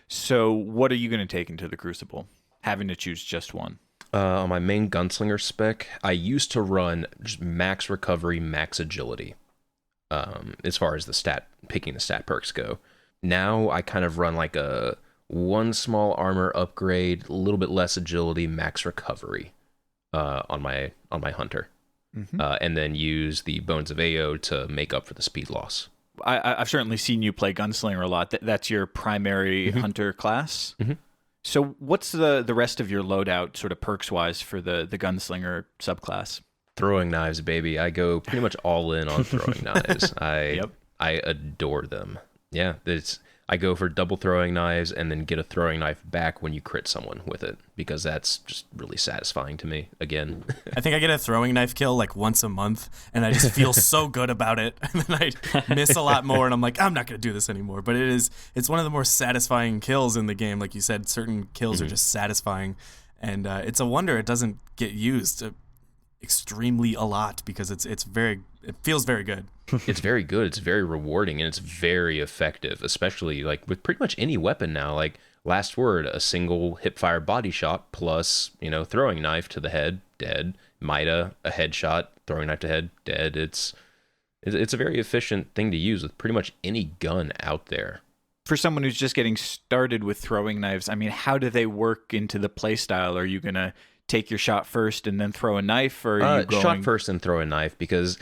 So what are you going to take into the Crucible, having to choose just one? On my main Gunslinger spec, I used to run just max recovery, max agility, as far as picking the stat perks go. Now I kind of run like a 1 small armor upgrade, a little bit less agility, max recovery on my hunter, and then use the Bones of AO to make up for the speed loss. I've certainly seen you play Gunslinger a lot. That's your primary hunter class. So what's the rest of your loadout sort of perks-wise for the Gunslinger subclass? Throwing knives, baby. I go pretty much all in on throwing knives. I adore them. Yeah, I go for double throwing knives and then get a throwing knife back when you crit someone with it, because that's just really satisfying to me, again. I think I get a throwing knife kill like once a month, and I just feel so good about it. And then I miss a lot more, and I'm like, I'm not going to do this anymore. But it's one of the more satisfying kills in the game. Like you said, certain kills are just satisfying. And it's a wonder it doesn't get used extremely a lot, because it feels very good. It's very good. It's very rewarding, and it's very effective, especially like with pretty much any weapon now. Like last word, a single hipfire body shot plus, throwing knife to the head, dead. Mida, a headshot, throwing knife to head, dead. It's a very efficient thing to use with pretty much any gun out there. For someone who's just getting started with throwing knives, I mean, how do they work into the playstyle? Are you gonna take your shot first and then throw a knife, or are you going shot first and throw a knife? Because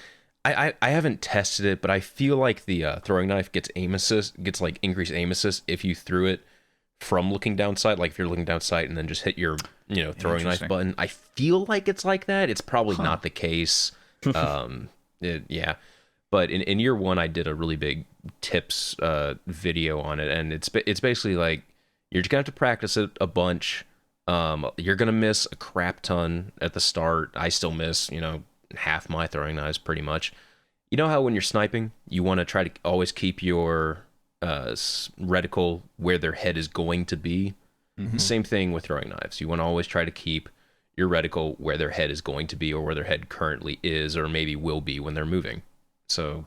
I haven't tested it, but I feel like the throwing knife gets like increased aim assist if you threw it from looking down sight. Like if you're looking down sight and then just hit your throwing knife button. I feel like it's like that. It's probably not the case. Yeah, but in year 1 I did a really big tips video on it, and it's basically like you're just gonna have to practice it a bunch. You're gonna miss a crap ton at the start. I still miss half my throwing knives pretty much. You know how when you're sniping, you want to try to always keep your reticle where their head is going to be? Same thing with throwing knives. You want to always try to keep your reticle where their head is going to be, or where their head currently is, or maybe will be when they're moving. So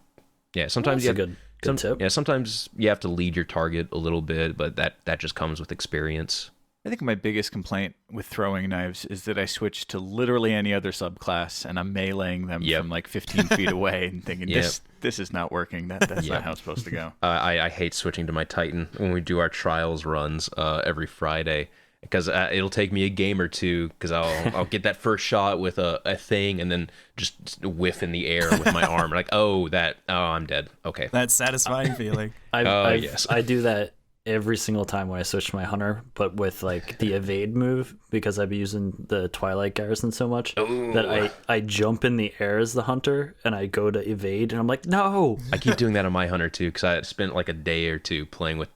yeah, sometimes good tip. Yeah, sometimes you have to lead your target a little bit, but that just comes with experience. I think my biggest complaint with throwing knives is that I switch to literally any other subclass and I'm meleeing them from like 15 feet away and thinking, this is not working. That's not how it's supposed to go. I hate switching to my Titan when we do our trials runs every Friday, because it'll take me a game or two, because I'll get that first shot with a thing and then just whiff in the air with my arm. Like, I'm dead. Okay. That satisfying feeling. I do that every single time when I switch to my hunter, but with like the evade move, because I've been using the Twilight Garrison so much that I jump in the air as the hunter and I go to evade and I'm like, no. I keep doing that on my hunter too, because I spent like a day or two playing with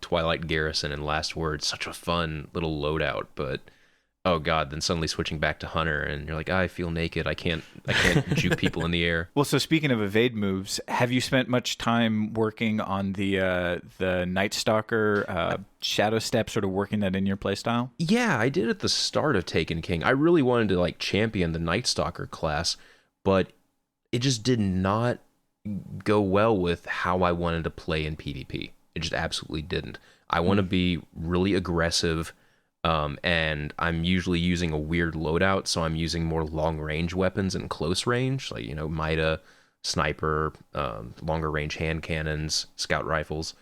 Twilight Garrison and Last Word. Such a fun little loadout, but oh god, then suddenly switching back to hunter and you're like, I feel naked. I can't juke people in the air. Well, so speaking of evade moves, have you spent much time working on the Nightstalker shadow step, sort of working that in your playstyle? Yeah, I did at the start of Taken King. I really wanted to like champion the Nightstalker class, but it just did not go well with how I wanted to play in PvP. It just absolutely didn't. I want to be really aggressive. And I'm usually using a weird loadout, so I'm using more long-range weapons and close range, like, Mida, sniper, longer-range hand cannons, scout rifles,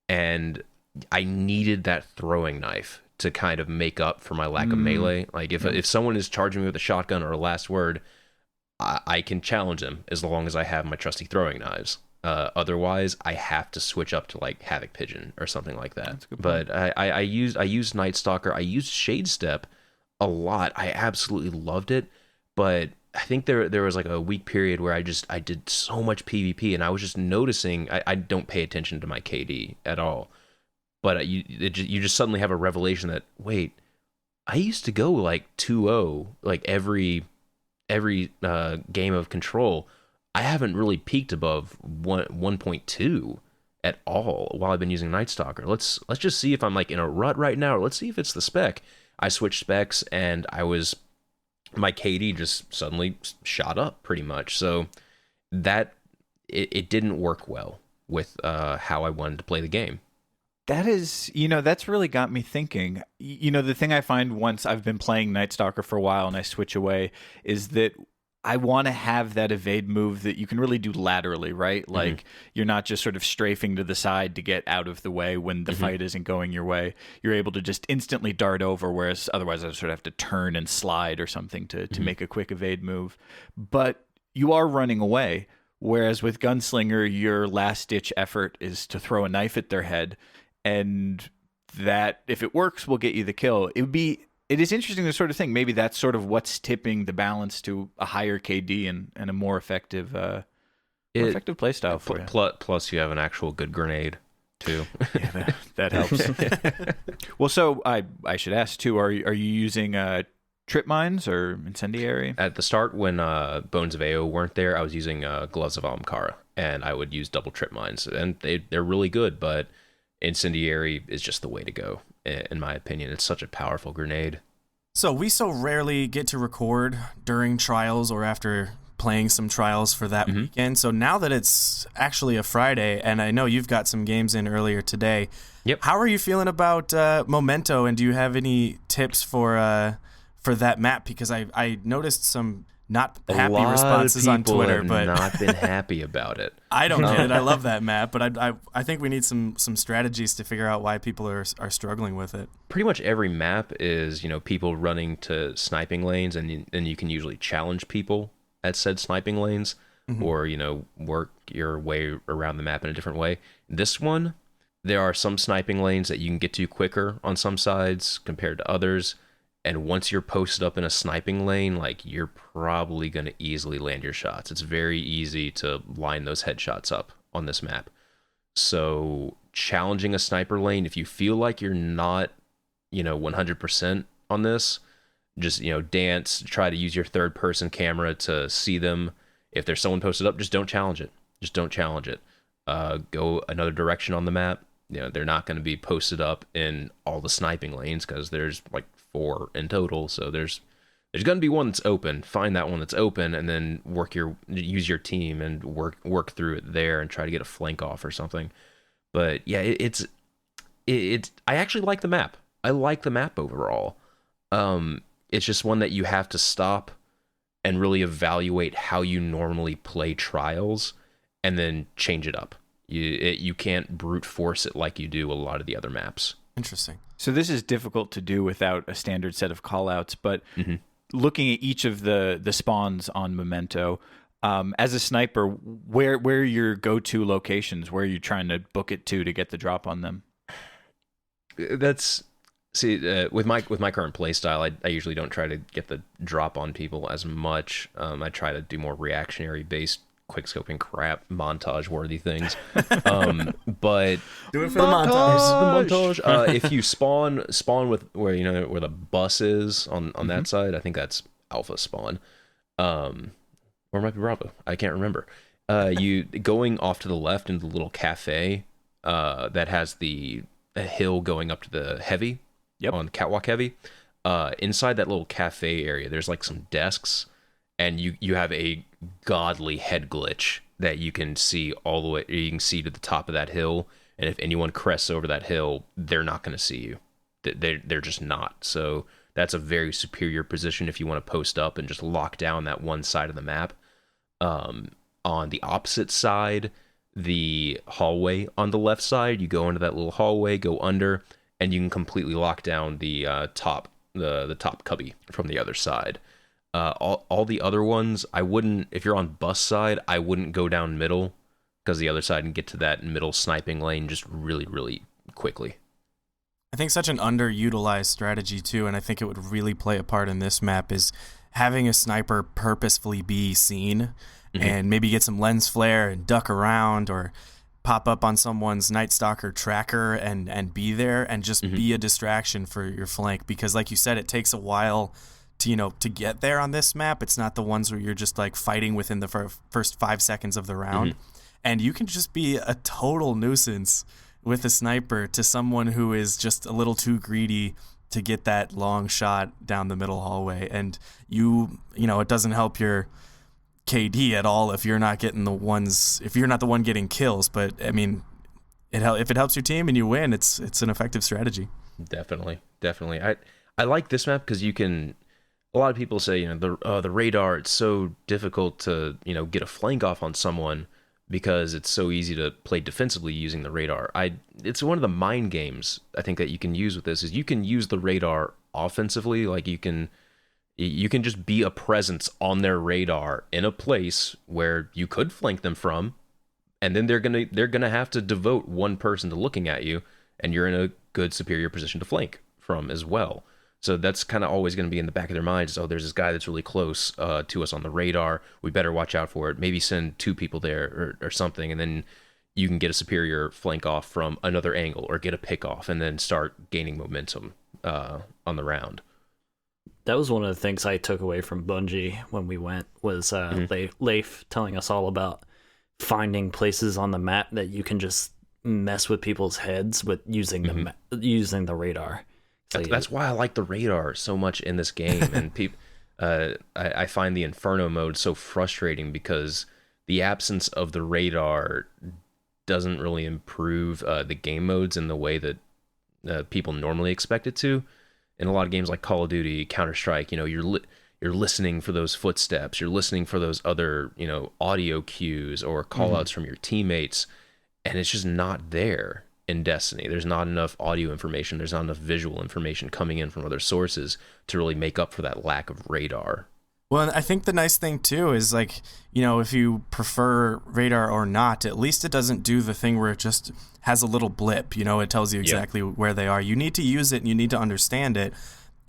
and I needed that throwing knife to kind of make up for my lack of melee. Like, if someone is charging me with a shotgun or a Last Word, I can challenge them as long as I have my trusty throwing knives. Otherwise, I have to switch up to like Havoc Pigeon or something like that. But I used Nightstalker. I used Shade Step a lot. I absolutely loved it. But I think there was like a week period where I did so much PvP, and I was just noticing I don't pay attention to my KD at all. But you just suddenly have a revelation that, wait, I used to go like 2-0 like every game of Control. I haven't really peaked above 1.2 at all while I've been using Nightstalker. Let's just see if I'm like in a rut right now, or let's see if it's the spec. I switched specs and my KD just suddenly shot up pretty much. So that it didn't work well with how I wanted to play the game. That is, that's really got me thinking. The thing I find once I've been playing Nightstalker for a while and I switch away is that I want to have that evade move that you can really do laterally, right? Like you're not just sort of strafing to the side to get out of the way when the fight isn't going your way. You're able to just instantly dart over, whereas otherwise I sort of have to turn and slide or something to make a quick evade move. But you are running away, whereas with Gunslinger, your last-ditch effort is to throw a knife at their head, and that, if it works, will get you the kill. It is interesting to sort of think maybe that's sort of what's tipping the balance to a higher KD and a more effective playstyle for you. Plus, you have an actual good grenade, too. Yeah, that helps. Well, so I should ask, too, are you using trip mines or incendiary? At the start, when Bones of AO weren't there, I was using Gloves of Alamkara, and I would use double trip mines. And they're really good, but incendiary is just the way to go, in my opinion. It's such a powerful grenade. So we so rarely get to record during trials or after playing some trials for that weekend. So now that it's actually a Friday, and I know you've got some games in earlier today, how are you feeling about Momento, and do you have any tips for that map? Because I noticed some not happy responses on Twitter, have but not been happy about it. I don't get it. I love that map, but I think we need some strategies to figure out why people are struggling with it. Pretty much every map is people running to sniping lanes, and you can usually challenge people at said sniping lanes, or work your way around the map in a different way. This one, there are some sniping lanes that you can get to quicker on some sides compared to others. And once you're posted up in a sniping lane, like, you're probably going to easily land your shots. It's very easy to line those headshots up on this map. So challenging a sniper lane, if you feel like you're not, 100% on this, just, dance, try to use your third person camera to see them. If there's someone posted up, just don't challenge it. Just don't challenge it. Go another direction on the map. They're not going to be posted up in all the sniping lanes, because there's like 4 in total. So there's going to be one that's open. Find that one that's open, and then use your team and work through it there and try to get a flank off or something. But yeah, it's I actually like the map. I like the map overall. It's just one that you have to stop and really evaluate how you normally play Trials, and then change it up. You can't brute force it like you do a lot of the other maps. Interesting. So this is difficult to do without a standard set of callouts, but looking at each of the spawns on Memento, as a sniper, where are your go-to locations? Where are you trying to book it to get the drop on them? With my current play style, I usually don't try to get the drop on people as much. I try to do more reactionary based quickscoping crap, montage worthy things. But Do it for the montage. If you spawn with where the bus is on that side, I think that's Alpha spawn. Or it might be Bravo. I can't remember. You going off to the left into the little cafe that has a hill going up to the heavy. Yep. On Catwalk Heavy. Inside that little cafe area, there's like some desks, and you have a godly head glitch that you can see all the way. You can see to the top of that hill, and if anyone crests over that hill, they're not going to see you. They're just not. So that's a very superior position if you want to post up and just lock down that one side of the map. On the opposite side, the hallway on the left side, you go into that little hallway, go under, and you can completely lock down the top cubby from the other side. All the other ones, I wouldn't. If you're on bus side, I wouldn't go down middle, because the other side can get to that middle sniping lane just really, really quickly. I think such an underutilized strategy too, and I think it would really play a part in this map, is having a sniper purposefully be seen and maybe get some lens flare and duck around, or pop up on someone's Nightstalker tracker and be there and just be a distraction for your flank, because like you said, it takes a while to get there on this map. It's not the ones where you're just like fighting within the first 5 seconds of the round, and you can just be a total nuisance with a sniper to someone who is just a little too greedy to get that long shot down the middle hallway. And it doesn't help your KD at all if you're not getting if you're not the one getting kills. But I mean, if it helps your team and you win, it's an effective strategy. Definitely. I like this map because you can. A lot of people say, the radar, it's so difficult to, get a flank off on someone because it's so easy to play defensively using the radar. It's one of the mind games I think that you can use with this, is you can use the radar offensively. Like you can just be a presence on their radar in a place where you could flank them from, and then they're gonna have to devote one person to looking at you, and you're in a good superior position to flank from as well. So that's kind of always going to be in the back of their minds. Oh, there's this guy that's really close to us on the radar. We better watch out for it. Maybe send 2 people there or something, and then you can get a superior flank off from another angle, or get a pick off, and then start gaining momentum on the round. That was one of the things I took away from Bungie when we went, was Leif telling us all about finding places on the map that you can just mess with people's heads with using the radar. That's why I like the radar so much in this game, and I find the Inferno mode so frustrating because the absence of the radar doesn't really improve the game modes in the way that people normally expect it to. In a lot of games like Call of Duty, Counter-Strike, you're listening for those footsteps, you're listening for those other audio cues or callouts from your teammates, and it's just not there. In Destiny, there's not enough audio information, there's not enough visual information coming in from other sources to really make up for that lack of radar. Well, I think the nice thing too is, like, if you prefer radar or not, at least it doesn't do the thing where it just has a little blip. It tells you exactly where they are. You need to use it and you need to understand it,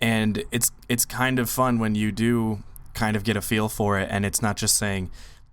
and it's kind of fun when you do kind of get a feel for it, and it's not just saying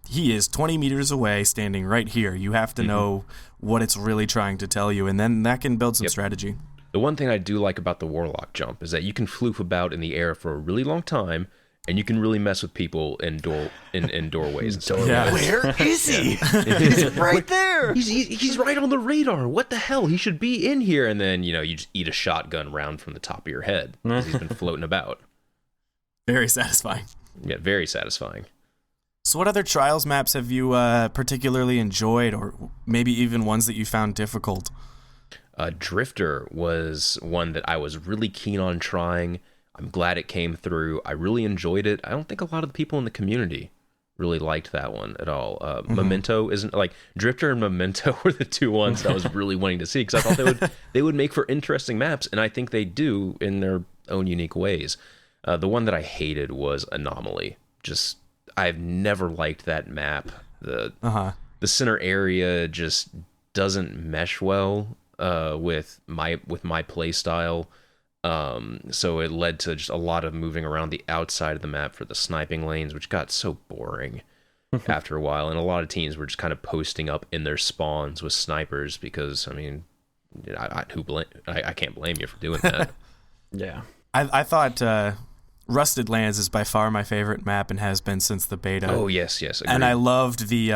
he is 20 meters away standing right here. You have to know what it's really trying to tell you, and then that can build some strategy. The one thing I do like about the Warlock jump is that you can floof about in the air for a really long time, and you can really mess with people in doorways and stuff. Yeah. Where is he? He's right there. He's right on the radar. What the hell? He should be in here. And then, you just eat a shotgun round from the top of your head because he's been floating about. Very satisfying. Yeah, very satisfying. So what other Trials maps have you particularly enjoyed, or maybe even ones that you found difficult? Drifter was one that I was really keen on trying. I'm glad it came through. I really enjoyed it. I don't think a lot of the people in the community really liked that one at all. Momento isn't like Drifter and Memento were the two ones that I was really wanting to see because I thought they would make for interesting maps, and I think they do in their own unique ways. The one that I hated was Anomaly. Just I've never liked that map. The center area just doesn't mesh well with my play style. So it led to just a lot of moving around the outside of the map for the sniping lanes, which got so boring after a while. And a lot of teams were just kind of posting up in their spawns with snipers because, I mean, I can't blame you for doing that. Yeah. I thought Rusted Lands is by far my favorite map and has been since the beta. Oh, yes. Agreed. And I loved the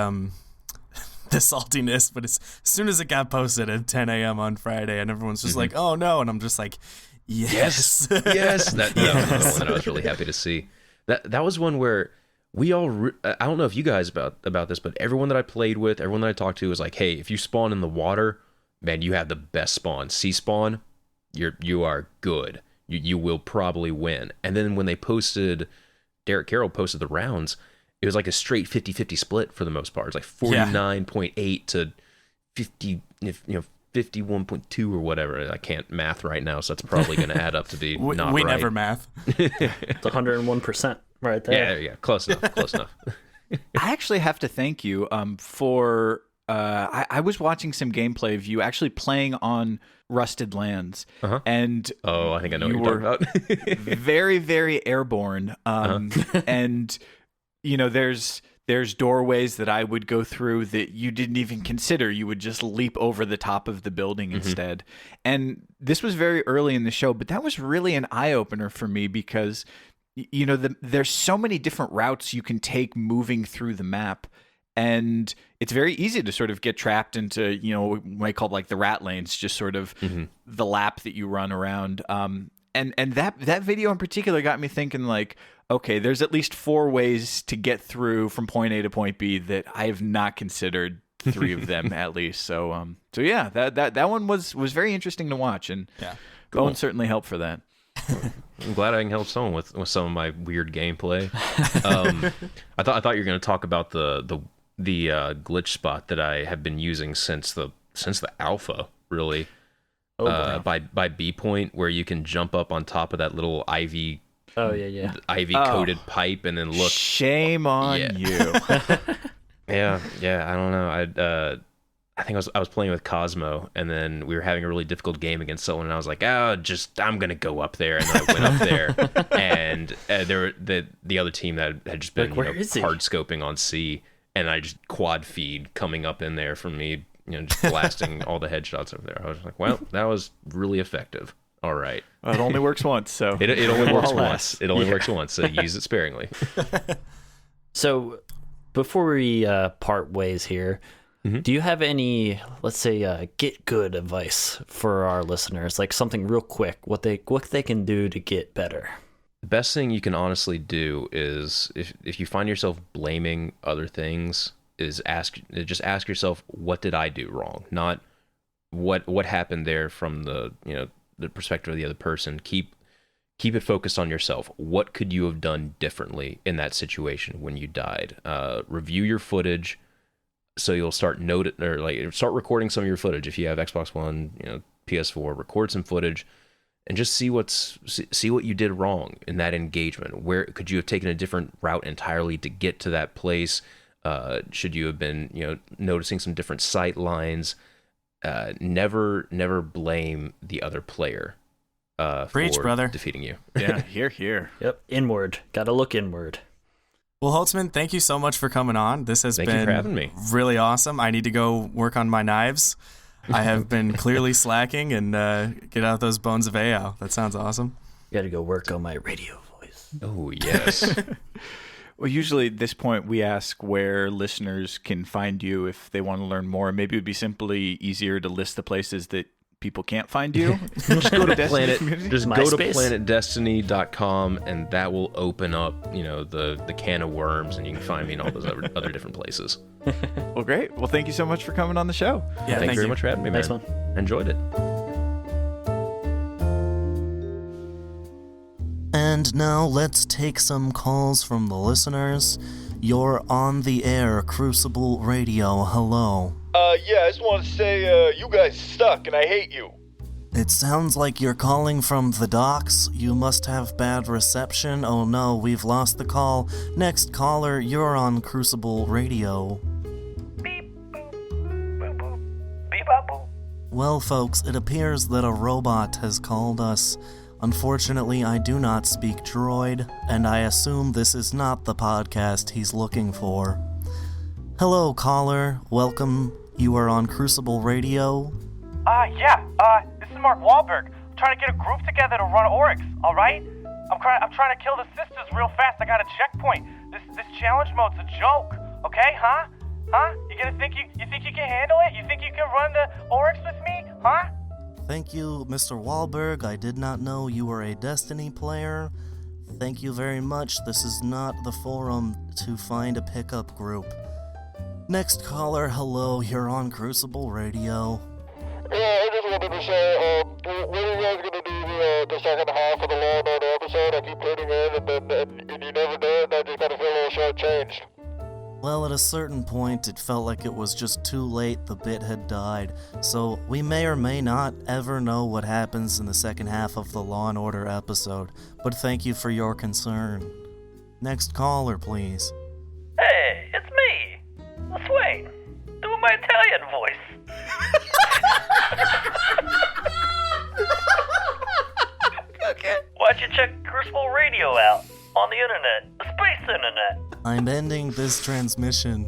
saltiness, but as soon as it got posted at 10 a.m. on Friday and everyone's just like, oh no, and I'm just like, yes. That was one that I was really happy to see. That was one where we all I don't know if you guys about this, but everyone that I played with, everyone that I talked to was like, hey, if you spawn in the water, man, you have the best spawn. Sea spawn, you are good. You will probably win. And then when they posted, Derek Carroll posted the rounds, it was like a straight 50-50 split for the most part. It's like 49.8 to 50, 51.2 or whatever. I can't math right now, so that's probably going to add up to be not right. We never math. It's 101% right there. Yeah, close enough. I actually have to thank you for... I was watching some gameplay of you actually playing on Rusted Lands, and I think I know what you're talking about. very, very airborne, and you know, there's doorways that I would go through that you didn't even consider. You would just leap over the top of the building instead. And this was very early in the show, but that was really an eye opener for me because you know there's so many different routes you can take moving through the map. And it's very easy to sort of get trapped into, you know, what we might call like the rat lanes, just sort of the lap that you run around. And that video in particular got me thinking like, okay, there's at least 4 ways to get through from point A to point B that I have not considered 3 of them at least. So yeah, that one was very interesting to watch, and Bowen certainly helped for that. I'm glad I can help someone with some of my weird gameplay. I thought you were going to talk about the glitch spot that I have been using since the alpha, really. By B point, where you can jump up on top of that little ivy. Ivy coated pipe, and then look. Shame on you. Yeah. I don't know. I think I was playing with Cosmo, and then we were having a really difficult game against someone, and I was like, I'm gonna go up there, and then I went up there, and there were the other team that had just been hard scoping on C, and I just quad feed coming up in there from me, just blasting all the headshots over there. I was like, well, that was really effective. All right. Well, it only works once, so it only works once. It only works once, so use it sparingly. So before we part ways here, do you have any, let's say, get good advice for our listeners? Like something real quick, what they can do to get better? The best thing you can honestly do is if you find yourself blaming other things, is just ask yourself, what did I do wrong? Not what happened there from the perspective of the other person. Keep it focused on yourself. What could you have done differently in that situation when you died? Review your footage. So you'll start recording some of your footage. If you have Xbox One, PS4, record some footage, and just see what you did wrong in that engagement. Where could you have taken a different route entirely to get to that place? Should you have been, noticing some different sight lines? Never blame the other player Preach, for brother. defeating you. Yeah, here. Yep, inward. Got to look inward. Well, Holtzman, thank you so much for coming on. This has Thank you for having me. Really awesome. I need to go work on my knives. I have been clearly slacking and get out those bones of AO. That sounds awesome. Got to go work on my radio voice. Oh, yes. Well, usually at this point, we ask where listeners can find you if they want to learn more. Maybe it would be simply easier to list the places that people can't find you. Just go to PlanetDestiny.com, and that will open up, the can of worms, and you can find me in all those other different places. Well, great. Well, thank you so much for coming on the show. Yeah, thank you very much for having me, man. Thanks, man. Enjoyed it. And now let's take some calls from the listeners. You're on the air, Crucible Radio. Hello. Yeah, I just want to say, you guys suck and I hate you. It sounds like you're calling from the docks. You must have bad reception. Oh no, we've lost the call. Next caller, you're on Crucible Radio. Beep, boop, boop, boop, beep, bop, boop. Well, folks, it appears that a robot has called us. Unfortunately, I do not speak droid, and I assume this is not the podcast he's looking for. Hello, caller. Welcome. You are on Crucible Radio. This is Mark Wahlberg. I'm trying to get a group together to run Oryx, alright? I'm trying to kill the sisters real fast. I got a checkpoint. This challenge mode's a joke, okay, huh? You think you can handle it? You think you can run the Oryx with me, huh? Thank you, Mr. Wahlberg. I did not know you were a Destiny player. Thank you very much. This is not the forum to find a pickup group. Next caller, hello, you're on Crucible Radio. Yeah, I just wanted to say, when are you guys gonna do the second half of the Law and Order episode? I keep tuning in and you never do it, and I just kinda feel a little shortchanged. Well, at a certain point, it felt like it was just too late, the bit had died, so we may or may not ever know what happens in the second half of the Law & Order episode, but thank you for your concern. Next caller, please. Hey, it's me, Swain, doing my Italian voice. Okay. Why don't you check Crucible Radio out on the internet, the space internet? I'm ending this transmission.